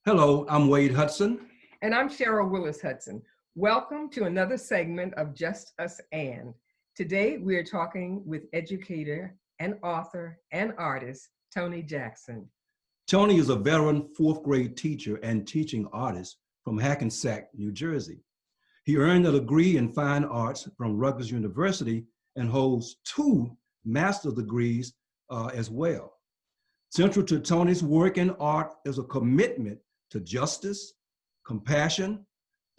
Hello, I'm Wade Hudson. And I'm Cheryl Willis Hudson. Welcome to another segment of Just Us And. Today we are talking with educator and author and artist, Toney Jackson. Toney is a veteran fourth grade teacher and teaching artist from Hackensack, New Jersey. He earned a degree in fine arts from Rutgers University and holds 2 master's degrees as well. Central to Toney's work in art is a commitment to justice, compassion,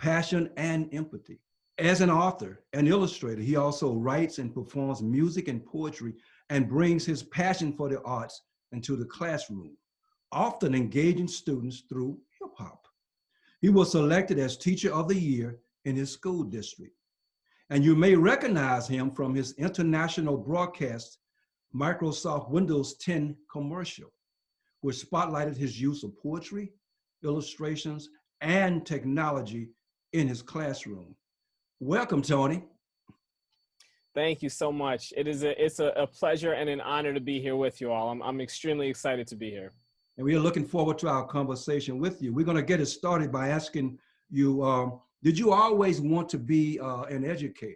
passion, and empathy. As an author and illustrator, he also writes and performs music and poetry and brings his passion for the arts into the classroom, often engaging students through hip hop. He was selected as Teacher of the Year in his school district. And you may recognize him from his international broadcast Microsoft Windows 10 commercial, which spotlighted his use of poetry, illustrations, and technology in his classroom. Welcome, Toney. Thank you so much. It's a pleasure and an honor to be here with you all. I'm extremely excited to be here. And we are looking forward to our conversation with you. We're going to get it started by asking you, did you always want to be an educator?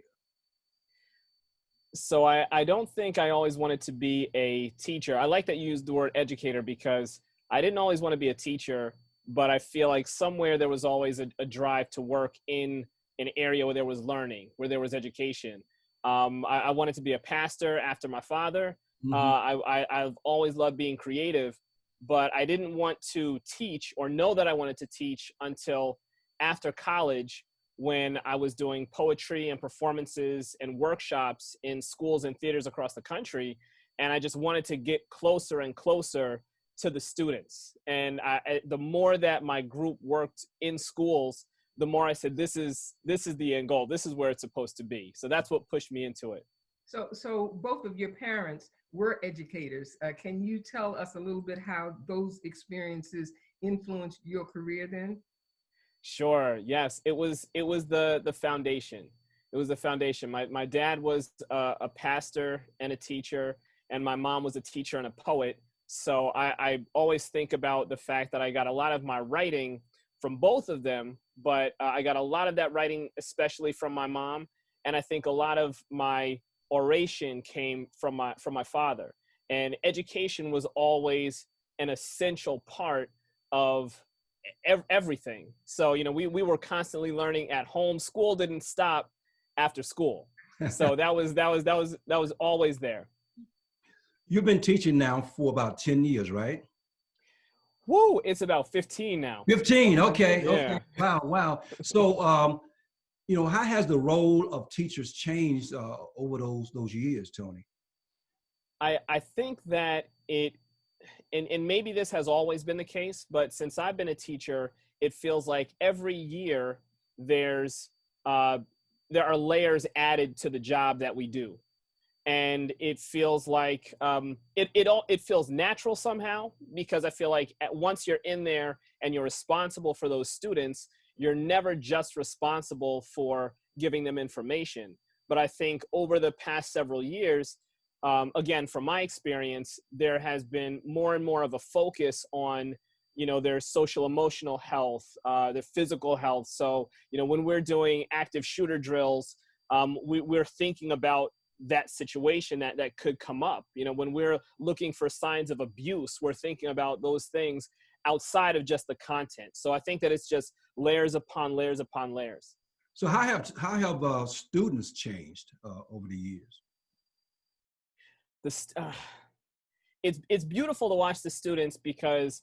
So I don't think I always wanted to be a teacher. I like that you used the word educator because I didn't always want to be a teacher, but I feel like somewhere there was always a drive to work in an area where there was learning, where there was education. I wanted to be a pastor after my father. I've always loved being creative, but I didn't want to teach or know that I wanted to teach until after college, when I was doing poetry and performances and workshops in schools and theaters across the country. And I just wanted to get closer and closer to the students. And the more that my group worked in schools, the more I said, this is the end goal. This is where it's supposed to be. So that's what pushed me into it. So both of your parents were educators. Can you tell us a little bit how those experiences influenced your career then? Sure. Yes. It was the foundation. It was the foundation. My dad was a pastor and a teacher, and my mom was a teacher and a poet. So I always think about the fact that I got a lot of my writing from both of them, but I got a lot of that writing, especially from my mom. And I think a lot of my oration came from my father. And education was always an essential part of everything. So, we were constantly learning at home. School didn't stop after school. So that was always there. You've been teaching now for about 10 years, right? Woo, it's about 15 now. 15, okay. Yeah. Okay. Wow. So, how has the role of teachers changed over those years, Toney? I think that and maybe this has always been the case, but since I've been a teacher, it feels like every year there are layers added to the job that we do. And it feels like it feels natural somehow, because I feel like once you're in there and you're responsible for those students, you're never just responsible for giving them information. But I think over the past several years, again, from my experience, there has been more and more of a focus on, their social emotional health, their physical health. So, when we're doing active shooter drills, we're thinking about that situation that could come up. When we're looking for signs of abuse, we're thinking about those things outside of just the content. So I think that it's just layers upon layers upon layers. So how have students changed over the years? It's beautiful to watch the students, because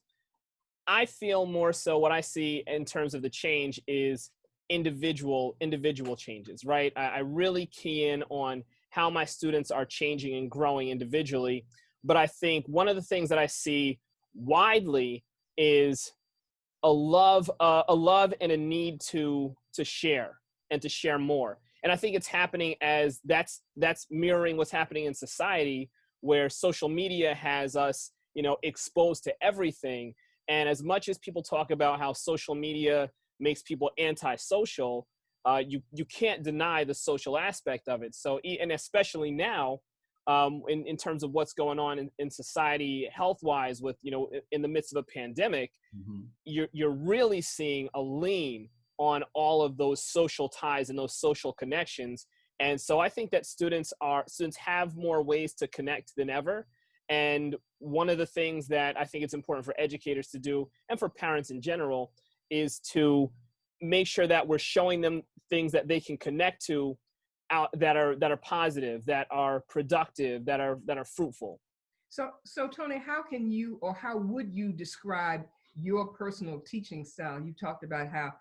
I feel more so what I see in terms of the change is individual changes, right? I really key in on how my students are changing and growing individually. But I think one of the things that I see widely is a love and a need to share and to share more. And I think it's happening as that's mirroring what's happening in society, where social media has us, exposed to everything. And as much as people talk about how social media makes people antisocial, you can't deny the social aspect of it. So, and especially now in terms of what's going on in society health-wise with, in the midst of a pandemic, you're really seeing a lean on all of those social ties and those social connections. And so I think that students have more ways to connect than ever. And one of the things that I think it's important for educators to do, and for parents in general, is to make sure that we're showing them things that they can connect to that are positive, that are productive, that are fruitful. So Toney, how would you describe your personal teaching style? You talked about how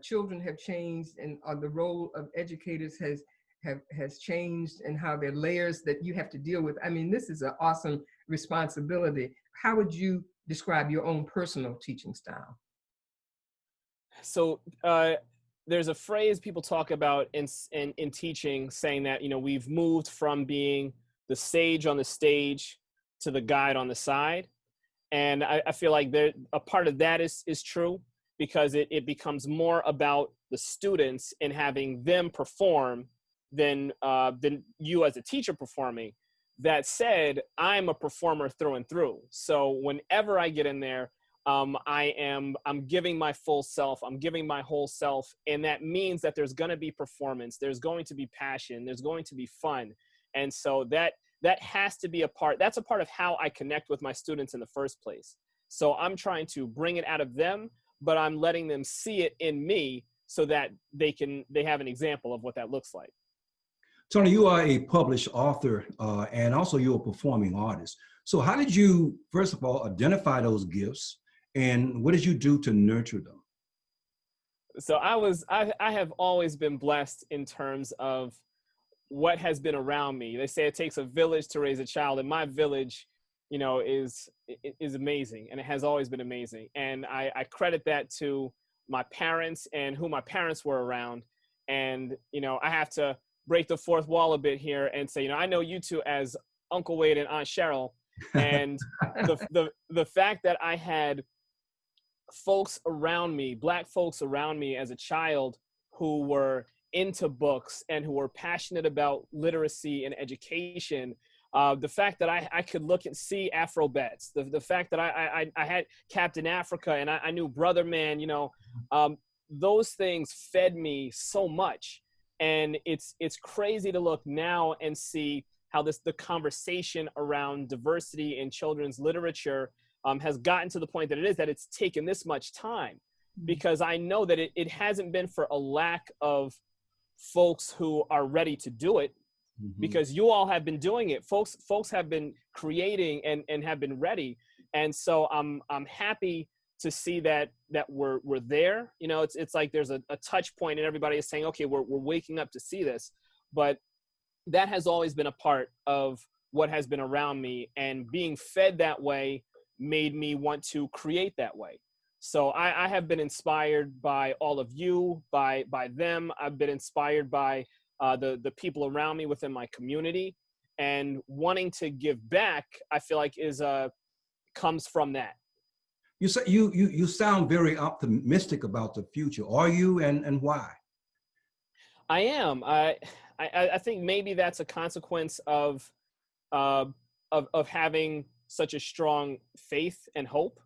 children have changed, and the role of educators has changed, and how there are layers that you have to deal with. I mean, this is an awesome responsibility. How would you describe your own personal teaching style? So there's a phrase people talk about in teaching, saying that, we've moved from being the sage on the stage to the guide on the side. And I feel like a part of that is true, because it becomes more about the students and having them perform than you as a teacher performing. That said, I'm a performer through and through. So whenever I get in there, I'm giving my full self, I'm giving my whole self. And that means that there's going to be performance, there's going to be passion, there's going to be fun. And so that has to be that's a part of how I connect with my students in the first place. So I'm trying to bring it out of them, but I'm letting them see it in me so that they have an example of what that looks like. Toney, you are a published author, and also you're a performing artist. So how did you, first of all, identify those gifts, and what did you do to nurture them? So I have always been blessed in terms of what has been around me. They say it takes a village to raise a child, and my village, is amazing, and it has always been amazing. And I credit that to my parents and who my parents were around. And, I have to break the fourth wall a bit here and say, I know you two as Uncle Wade and Aunt Cheryl. And the fact that I had folks around me, Black folks around me as a child, who were into books and who were passionate about literacy and education, the fact that I could look and see Afro Bets, the fact that I had Captain Africa and I knew Brother Man, those things fed me so much. And it's crazy to look now and see how the conversation around diversity in children's literature has gotten to the point that it is, that it's taken this much time, because I know that it hasn't been for a lack of folks who are ready to do it, because you all have been doing it. Folks have been creating and have been ready. And so I'm happy to see that we're there. It's like there's a touch point and everybody is saying, okay, we're waking up to see this. But that has always been a part of what has been around me, and being fed that way made me want to create that way. So I have been inspired by all of you, by them. I've been inspired by the people around me within my community, and wanting to give back, I feel like comes from that. You sound very optimistic about the future. Are you, and why? I am. I think maybe that's a consequence of having such a strong faith and hope.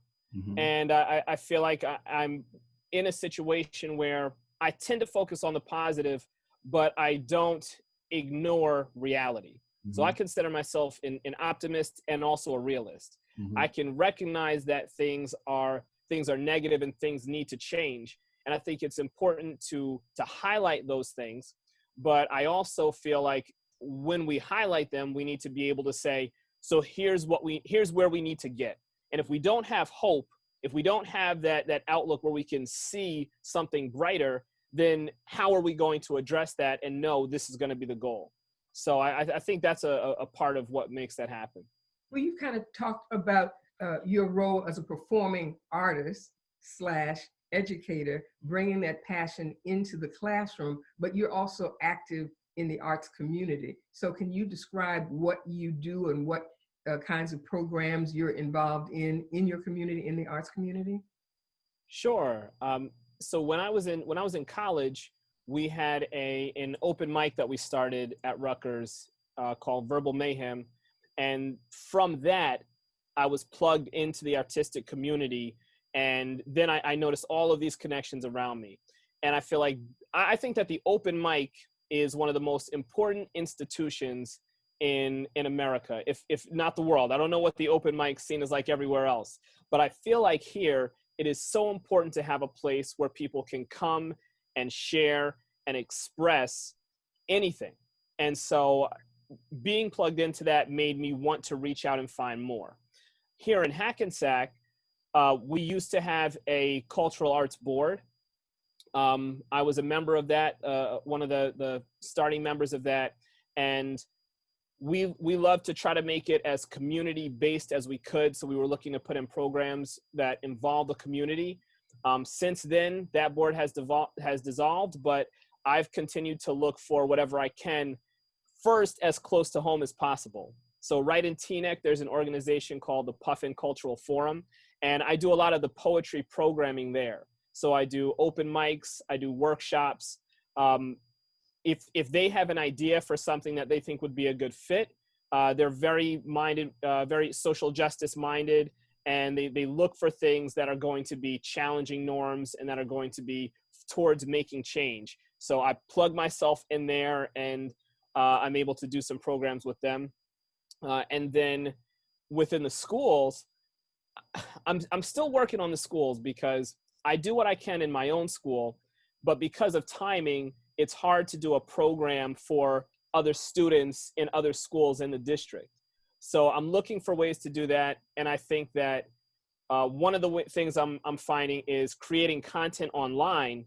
And I feel like I'm in a situation where I tend to focus on the positive, but I don't ignore reality. So I consider myself an optimist and also a realist. I can recognize that things are negative and things need to change. And I think it's important to highlight those things. But I also feel like when we highlight them, we need to be able to say, so here's where we need to get. And if we don't have hope, if we don't have that outlook where we can see something brighter, then how are we going to address that and know this is going to be the goal? So I think that's a part of what makes that happen. Well, you kind of talked about your role as a performing artist / educator, bringing that passion into the classroom, but you're also active in the arts community. So can you describe what you do and what kinds of programs you're involved in your community, in the arts community? Sure. So when I was in college, we had an open mic that we started at Rutgers called Verbal Mayhem. And from that, I was plugged into the artistic community. And then I noticed all of these connections around me. And I feel like, I think that the open mic is one of the most important institutions in America, if not the world. I don't know what the open mic scene is like everywhere else, but I feel like here, it is so important to have a place where people can come and share and express anything. And so being plugged into that made me want to reach out and find more. Here in Hackensack, we used to have a cultural arts board. I was a member of that, one of the starting members of that. And we love to try to make it as community-based as we could. So we were looking to put in programs that involve the community. Since then, that board has dissolved, but I've continued to look for whatever I can first as close to home as possible. So right in Teaneck, there's an organization called the Puffin Cultural Forum, and I do a lot of the poetry programming there. So I do open mics, I do workshops. If they have an idea for something that they think would be a good fit, they're very minded, very social justice minded, and they look for things that are going to be challenging norms and that are going to be towards making change. So I plug myself in there, and I'm able to do some programs with them. And then within the schools, I'm still working on the schools because I do what I can in my own school, but because of timing, it's hard to do a program for other students in other schools in the district. So I'm looking for ways to do that. And I think that one of the things I'm finding is creating content online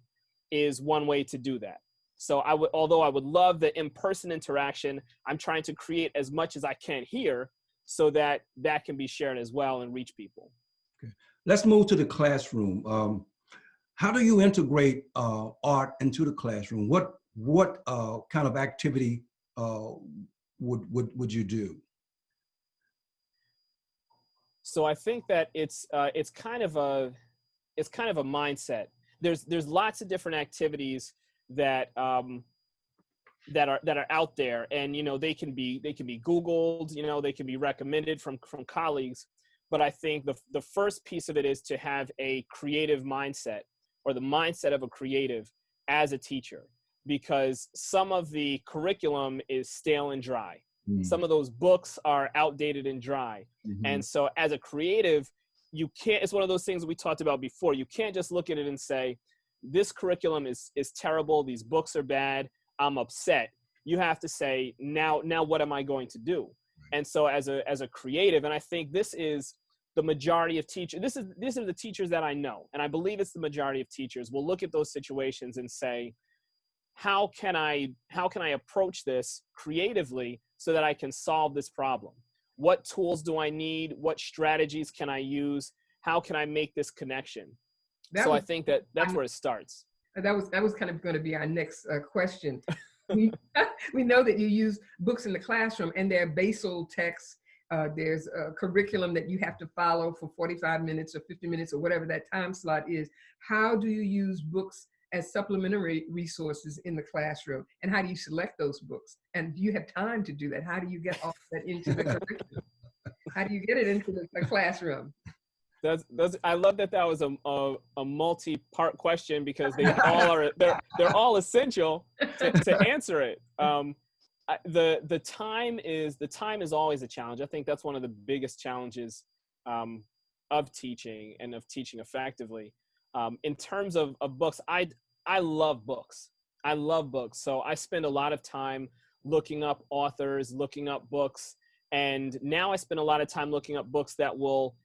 is one way to do that. So although I would love the in-person interaction, I'm trying to create as much as I can here so that that can be shared as well and reach people. Okay. Let's move to the classroom. How do you integrate art into the classroom? What kind of activity would you do? So I think that it's kind of a mindset. There's lots of different activities that are out there, and they can be Googled, they can be recommended from colleagues. But I think the first piece of it is to have a creative mindset, or the mindset of a creative as a teacher, because some of the curriculum is stale and dry. Mm. Some of those books are outdated and dry. Mm-hmm. And so as a creative, you can't, it's one of those things we talked about before. You can't just look at it and say, this curriculum is terrible. These books are bad. I'm upset. You have to say, now what am I going to do? And so as a creative, and I think this is the majority of teachers, these are the teachers that I know, and I believe it's the majority of teachers will look at those situations and say, how can I approach this creatively so that I can solve this problem? What tools do I need? What strategies can I use? How can I make this connection? I think that's where it starts. That was kind of going to be our next question. We know that you use books in the classroom, and they're basal texts. There's a curriculum that you have to follow for 45 minutes or 50 minutes or whatever that time slot is. How do you use books as supplementary resources in the classroom? And how do you select those books? And do you have time to do that? How do you get all that into the curriculum? How do you get it into the classroom? I love that was a multi-part question, because they all are they're all essential to answer it. The time is always a challenge. I think that's one of the biggest challenges of teaching and of teaching effectively. In terms of books, I love books. I love books. So I spend a lot of time looking up authors, looking up books, and now I spend a lot of time looking up books that will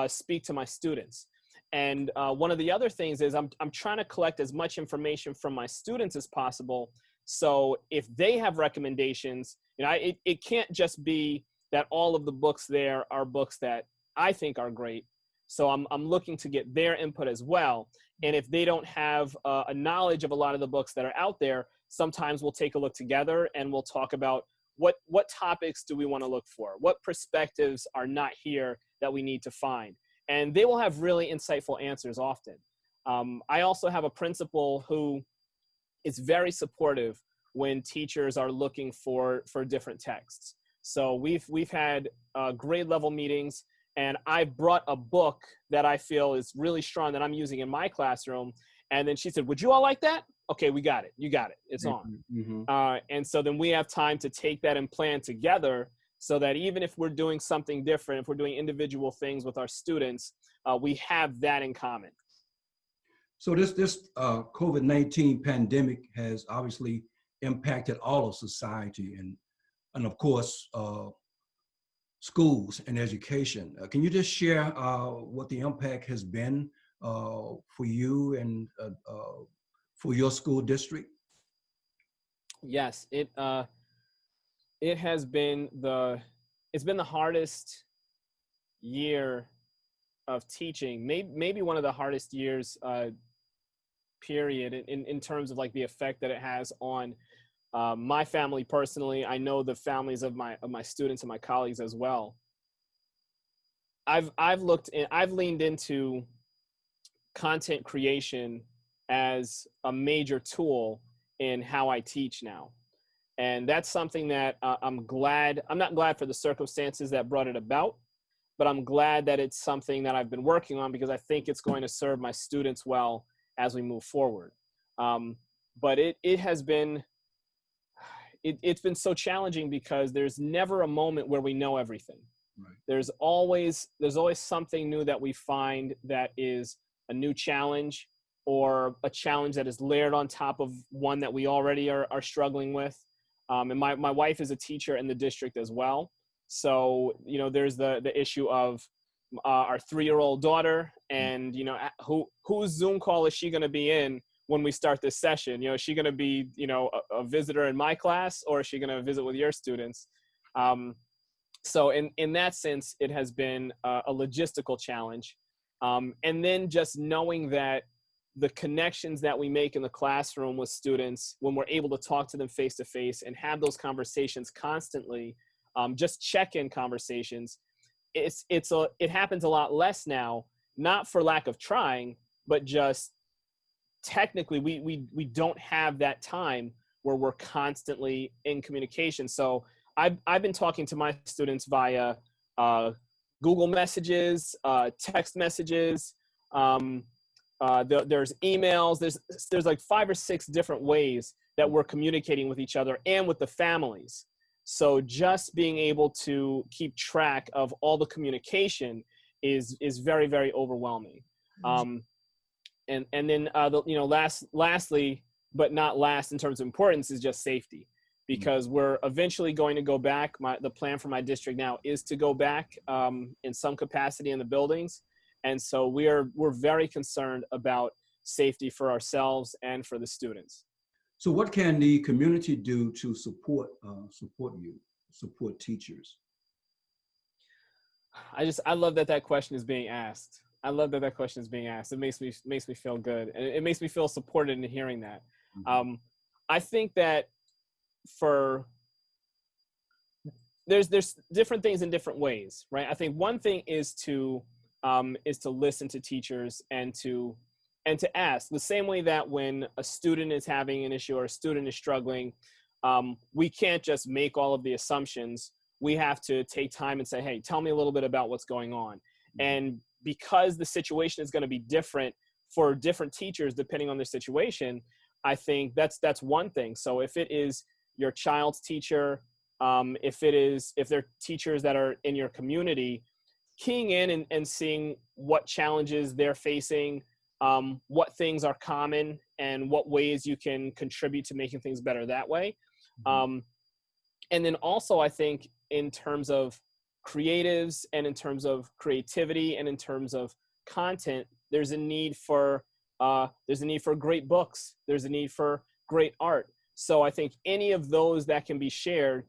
speak to my students. And one of the other things is I'm trying to collect as much information from my students as possible. So if they have recommendations, it can't just be that all of the books there are books that I think are great. So I'm looking to get their input as well. And if they don't have a knowledge of a lot of the books that are out there, sometimes we'll take a look together and we'll talk about what topics do we want to look for? What perspectives are not here that we need to find? And they will have really insightful answers often. I also have a principal who is very supportive when teachers are looking for different texts. So we've had grade level meetings, and I brought a book that I feel is really strong that I'm using in my classroom. And then she said, would you all like that? Okay, we got it. You got it. It's on. Mm-hmm. And so then we have time to take that and plan together, so that even if we're doing something different, if we're doing individual things with our students, we have that in common. So this COVID-19 pandemic has obviously impacted all of society and of course, schools and education. Can you just share what the impact has been for you and for your school district? Yes, it has been it's been the hardest year of teaching, maybe one of the hardest years, period, in terms of like the effect that it has on my family personally. I know the families of my students and my colleagues as well. I've leaned into content creation as a major tool in how I teach now. And that's something that I'm not glad for the circumstances that brought it about, but I'm glad that it's something that I've been working on, because I think it's going to serve my students well as we move forward. But it has been, it's been so challenging, because there's never a moment where we know everything. Right. There's always something new that we find that is a new challenge, or a challenge that is layered on top of one that we already are struggling with. And my wife is a teacher in the district as well. So, you know, there's the issue of our 3-year-old daughter, and, you know, whose Zoom call is she going to be in when we start this session? You know, is she going to be, you know, a visitor in my class, or is she going to visit with your students? So in that sense, it has been a logistical challenge. And then just knowing that the connections that we make in the classroom with students, when we're able to talk to them face to face and have those conversations constantly, just check-in conversations, it happens a lot less now, not for lack of trying, but just technically we don't have that time where we're constantly in communication. So I've been talking to my students via Google Messages, text messages, there's emails, there's like 5 or 6 different ways that we're communicating with each other and with the families. So just being able to keep track of all the communication is very, very overwhelming. And then lastly, but not last in terms of importance, is just safety, because we're eventually going to go back. The plan for my district now is to go back in some capacity in the buildings. And so we're very concerned about safety for ourselves and for the students. So what can the community do to support teachers? I love that question is being asked. I love that question is being asked. It makes me feel good, and it makes me feel supported in hearing that. Mm-hmm. I think that there's different things in different ways, right? I think one thing is to listen to teachers and to ask, the same way that when a student is having an issue or a student is struggling, we can't just make all of the assumptions. We have to take time and say, hey, tell me a little bit about what's going on. Mm-hmm. And because the situation is going to be different for different teachers depending on their situation, I think that's one thing. So if it is your child's teacher, if they're teachers that are in your community, keying in and seeing what challenges they're facing, what things are common, and what ways you can contribute to making things better that way. Mm-hmm. And then also, I think in terms of creatives and in terms of creativity and in terms of content, there's a need for great books. There's a need for great art. So I think any of those that can be shared,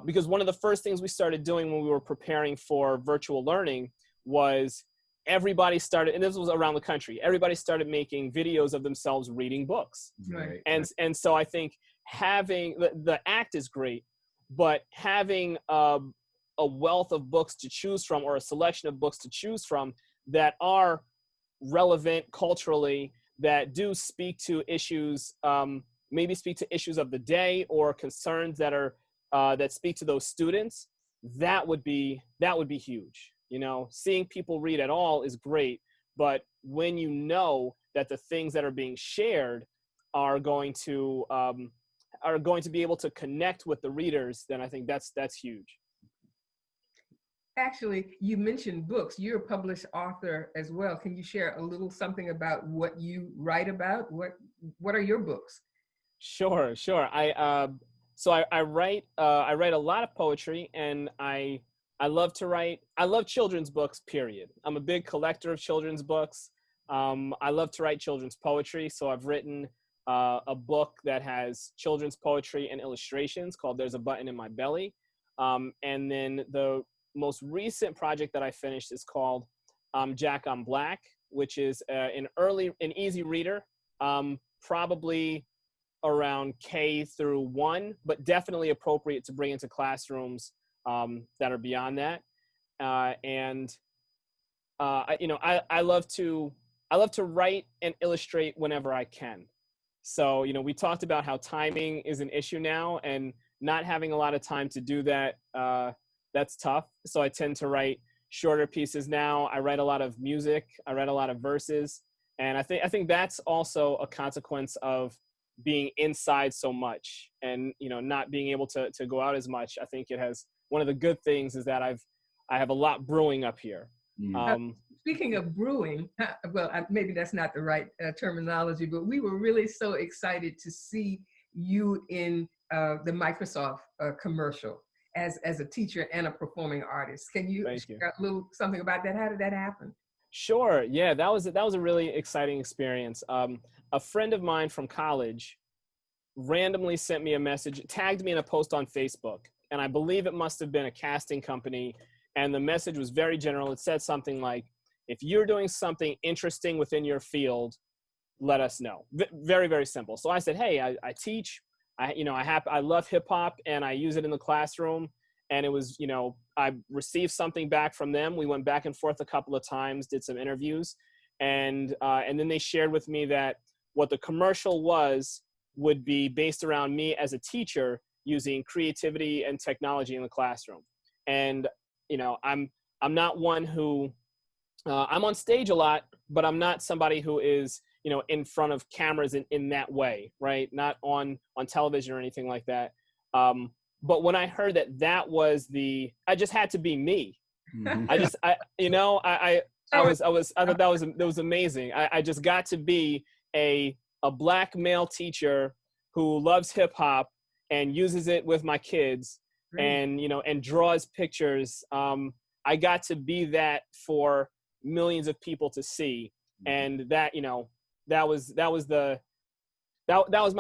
because one of the first things we started doing when we were preparing for virtual learning was everybody started, and this was around the country, everybody started making videos of themselves reading books. Right. And so I think having the act is great, but having a wealth of books to choose from, or a selection of books to choose from that are relevant culturally, that do speak to issues maybe speak to issues of the day or concerns that are that speak to those students, that would be huge. You know, seeing people read at all is great, but when you know that the things that are being shared are going to be able to connect with the readers, then I think that's huge. Actually, you mentioned books. You're a published author as well. Can you share a little something about what you write about? What are your books? Sure. I write a lot of poetry, and I love to write. I love children's books, period. I'm a big collector of children's books. I love to write children's poetry, so I've written a book that has children's poetry and illustrations called "There's a Button in My Belly," and then the most recent project that I finished is called Jack on Black, which is an easy reader, probably around K through 1, but definitely appropriate to bring into classrooms that are beyond that. I love to write and illustrate whenever I can. So, you know, we talked about how timing is an issue now, and not having a lot of time to do that, that's tough. So I tend to write shorter pieces now. I write a lot of music. I write a lot of verses. And I think that's also a consequence of being inside so much and, you know, not being able to go out as much. I think it has, one of the good things is that I have a lot brewing up here. Speaking of brewing, well, maybe that's not the right terminology, but we were really so excited to see you in the Microsoft commercial as a teacher and a performing artist. Can you share a little something about that? How did that happen? Sure. Yeah, that was a really exciting experience. A friend of mine from college randomly sent me a message, tagged me in a post on Facebook, and I believe it must have been a casting company. And the message was very general. It said something like, "If you're doing something interesting within your field, let us know." Very, very simple. So I said, "Hey, I teach. I love hip hop, and I use it in the classroom." And it was, you know, I received something back from them. We went back and forth a couple of times, did some interviews, and then they shared with me that what the commercial would be based around me as a teacher using creativity and technology in the classroom. And, you know, I'm not one who I'm on stage a lot, but I'm not somebody who is, you know, in front of cameras in that way, right? Not on television or anything like that. But when I heard that was I just had to be me. Mhm. I thought that was amazing. I just got to be a Black male teacher who loves hip hop and uses it with my kids. Great. And, you know, and draws pictures. I got to be that for millions of people to see. And that, you know, that was my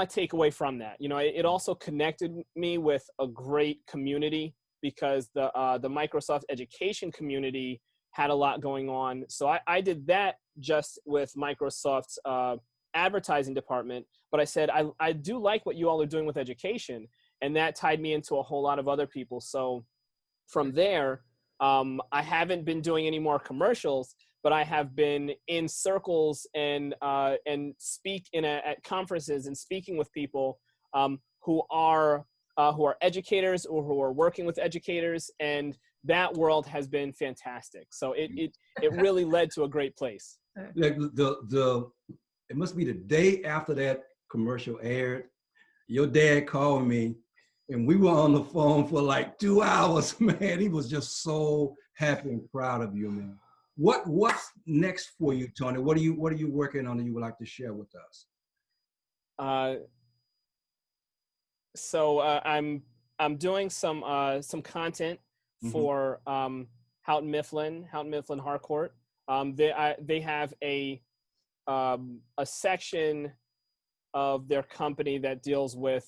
takeaway from that. You know, it also connected me with a great community because the Microsoft education community had a lot going on. So I did that just with Microsoft's advertising department, but I said, I do like what you all are doing with education. And that tied me into a whole lot of other people. So from there, I haven't been doing any more commercials, but I have been in circles and speak at conferences and speaking with people who are educators or who are working with educators, and that world has been fantastic. So it really led to a great place. Like it must be the day after that commercial aired. Your dad called me, and we were on the phone for like 2 hours. Man, he was just so happy and proud of you, man. What's next for you, Toney? What are you working on that you would like to share with us? So I'm doing some content for Houghton Mifflin Harcourt. They have a section of their company that deals with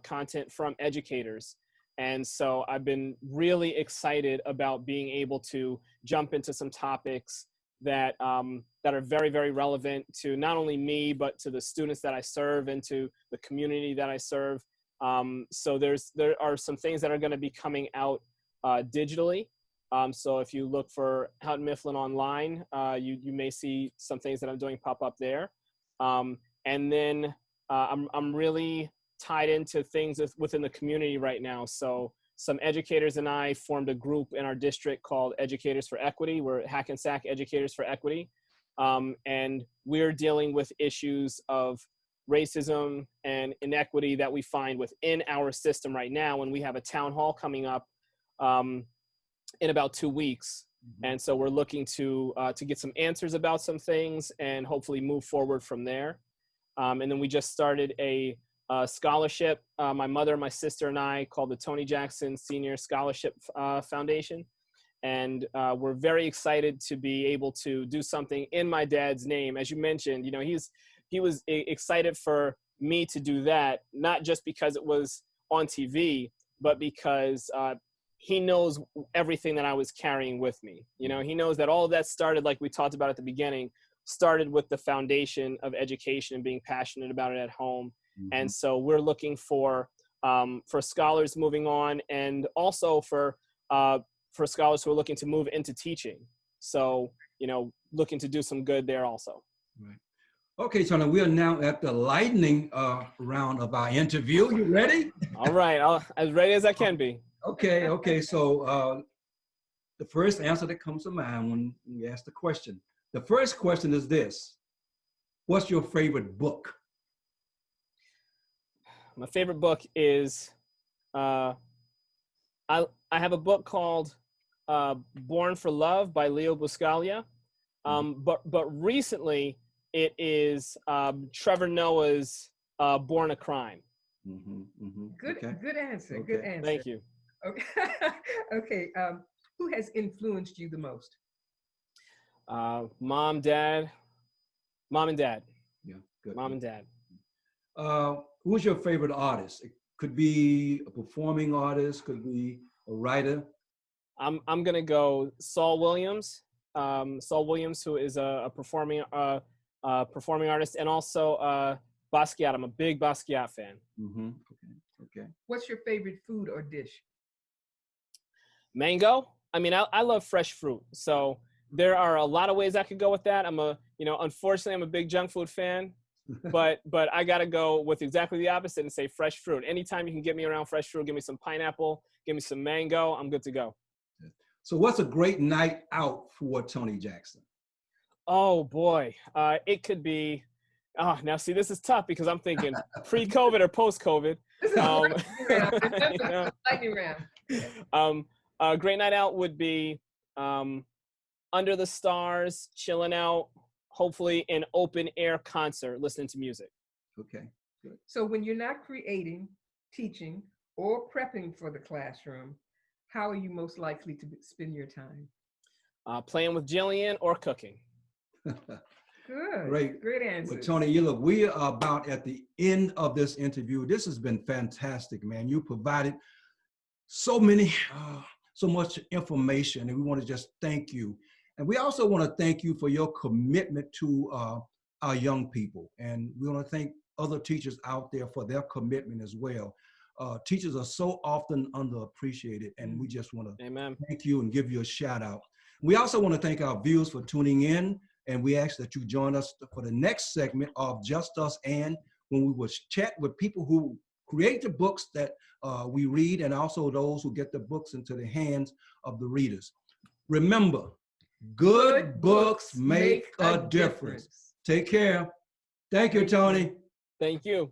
content from educators. And so I've been really excited about being able to jump into some topics that are very, very relevant to not only me, but to the students that I serve and to the community that I serve. So there are some things that are going to be coming out digitally. So if you look for Houghton Mifflin online, you may see some things that I'm doing pop up there. And then I'm really tied into things within the community right now. So some educators and I formed a group in our district called Educators for Equity. We're Hackensack Educators for Equity. And we're dealing with issues of racism and inequity that we find within our system right now. And we have a town hall coming up in about 2 weeks. And so we're looking to get some answers about some things and hopefully move forward from there. And then we just started a scholarship, my mother, my sister, and I, called the Toney Jackson Senior Scholarship Foundation. And we're very excited to be able to do something in my dad's name. As you mentioned, you know, he was excited for me to do that, not just because it was on TV, but because he knows everything that I was carrying with me. You know, he knows that all of that started, like we talked about at the beginning, started with the foundation of education and being passionate about it at home. And so we're looking for scholars moving on, and also for scholars who are looking to move into teaching. So, you know, looking to do some good there also. Right. Okay, Tony, we are now at the lightning round of our interview. You ready? All right, as ready as I can be. Okay. So the first answer that comes to mind when we ask the question. The first question is this: what's your favorite book? My favorite book is, I have a book called Born for Love by Leo Buscaglia. But recently it is Trevor Noah's Born a Crime. Good answer. Okay. Good answer. Thank you. Okay. Okay. Who has influenced you the most? Mom and dad. Yeah, good. Mom and dad. Who's your favorite artist? It could be a performing artist, could be a writer. I'm gonna go Saul Williams. Saul Williams, who is a performing artist, and also Basquiat. I'm a big Basquiat fan. Okay. What's your favorite food or dish? Mango. I mean, I love fresh fruit, so there are a lot of ways I could go with that. Unfortunately, I'm a big junk food fan, but I gotta go with exactly the opposite and say fresh fruit. Anytime you can get me around fresh fruit, give me some pineapple, give me some mango, I'm good to go. So what's a great night out for Toney Jackson? Oh boy, it could be. Now see, this is tough because I'm thinking pre-COVID or post-COVID. Lightning round. A great night out would be under the stars, chilling out, hopefully an open air concert, listening to music. Okay, good. So when you're not creating, teaching, or prepping for the classroom, how are you most likely to spend your time? Playing with Jillian or cooking. Good. Great answer. Well, Tony, look, we are about at the end of this interview. This has been fantastic, man. You provided so much information, and we want to just thank you. And we also want to thank you for your commitment to our young people. And we want to thank other teachers out there for their commitment as well. Teachers are so often underappreciated, and we just want to thank you and give you a shout out. We also want to thank our viewers for tuning in, and we ask that you join us for the next segment of Just Us And, when we will chat with people who create the books that we read, and also those who get the books into the hands of the readers. Remember, good books make a difference. Take care. Thank you, Tony. Thank you.